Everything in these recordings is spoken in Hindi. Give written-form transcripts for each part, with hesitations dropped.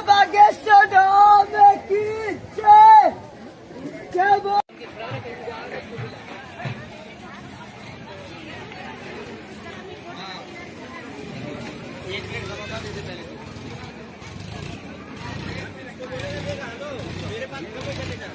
बागेश्वर धाम की जय। जय बोल। मेरे पास चलेगा।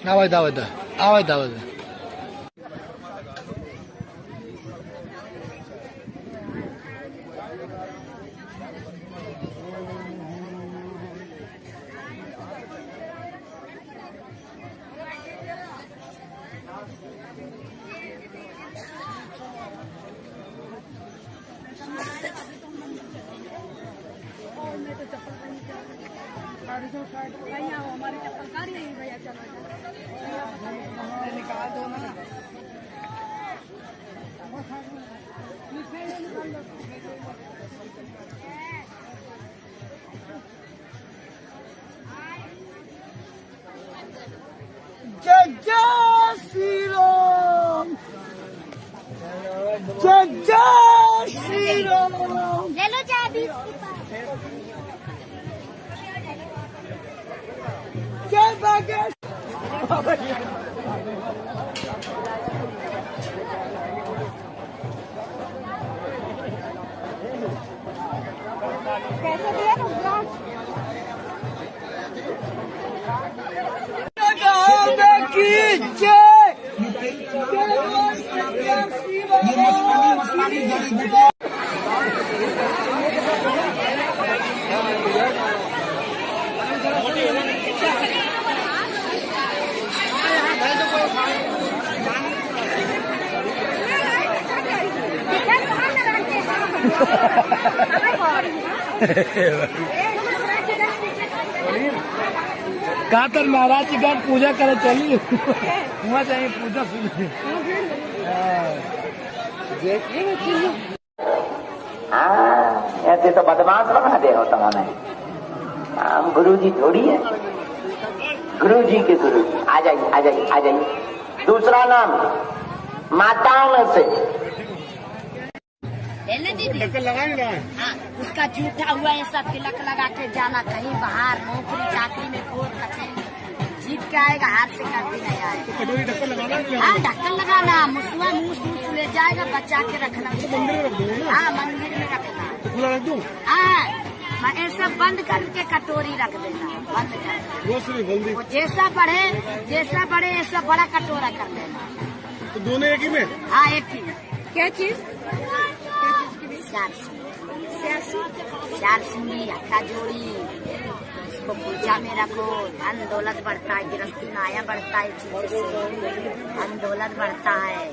आवाज आवाज आवाज आवाज हमारी चप्पल भैया चलो निकाल दो ना। जय जय श्री राम। जय जय श्री राम। ले लो चाबी। जय बागेश्वर। कैसे दिया की जय। कहा तो महाराज जी का पूजा करे चली वहाँ चाहिए पूजा ऐसे तो बदमाश बना दे हो तुमने। हम गुरु जी थोड़ी है, गुरु जी के गुरु जी। आ जाइए आ जाइए आ जाइए। दूसरा नाम माताओं से ढक्कन लगाएंगे। हाँ, उसका जूठा हुआ ऐसा तिलक लगा के जाना कहीं बाहर नौकरी चाकरी में कोर्ट कचहरी जीत के आएगा, हाथ से कभी नहीं आएगा। कटोरी ढक्कन लगाना। हाँ, ढक्कन लगाना, मुसवा मुँह ले जाएगा, बचा के रखना। मंदिर में रख दूंगा। हाँ, मंदिर में रखना। तो खुला रख दूँ। हाँ, ऐसा बंद करके कटोरी रख देना, बंद कर। वो जैसा बढ़े ऐसा बड़ा कटोरा कर देना। तो दोनों एक ही में। हाँ, एक ही। क्या चीज? चार सिंगी हक्का जोड़ी, उसको पूजा में रखो। धन दौलत बढ़ता है, गृहस्थी नाया बढ़ता है, धन दौलत बढ़ता है।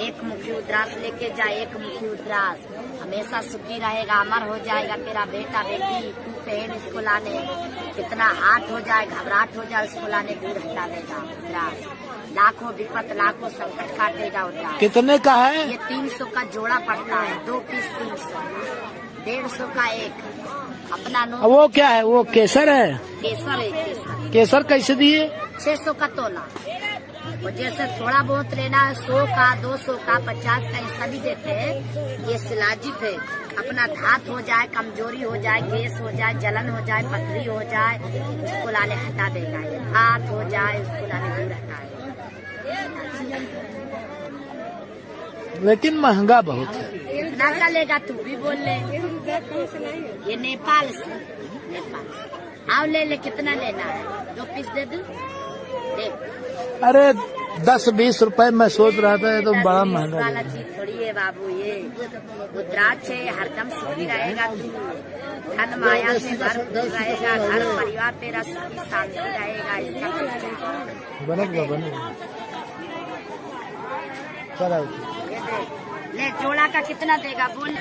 एक मुखी उद्रास लेके जा, एक मुखी उद्रास हमेशा सुखी रहेगा, अमर हो जाएगा तेरा बेटा बेटी। तू पहन इसको लाने, कितना आठ हो जाए घबराहट हो जाए, उसको लाने दूर हटा देगा उद्रास। लाखों विपत लाखों संकट काटेगा उद्रास। कितने का है? ये 300 का जोड़ा पड़ता है, 2 पीस 300, 150 का एक। अपना नोट। वो क्या है? वो केसर है? केसर है, केसर। केसर कैसे दिए? 600 का तोला। और जैसे थोड़ा बहुत लेना है 100 का 200 का 50 का ऐसा भी देते हैं। ये शिलाजित है, अपना धात हो जाए, कमजोरी हो जाए, गैस हो जाए, जलन हो जाए, पथरी हो जाए, उसको लाने हटा देगा। ये धात हो जाए उसको लाने दूर हटाएगा। लेकिन महंगा बहुत है। कितना का लेगा तू भी बोल ले। ये नेपाल से, आओ ले ले। कितना लेना है? 2 पीस दे दूं? दे। अरे 10-20 रुपए मैं सोच रहा था, ये तो बड़ा महंगा वाला चीज थोड़ी है बाबू। ये रुद्राक्ष है, हरदम सुखी रहेगा तू। धन माया से भरपूर रहेगा, घर परिवार तेरा सुखी शांति रहेगा। इसका बनेगा। चलो ले जोड़ा का कितना देगा बोल।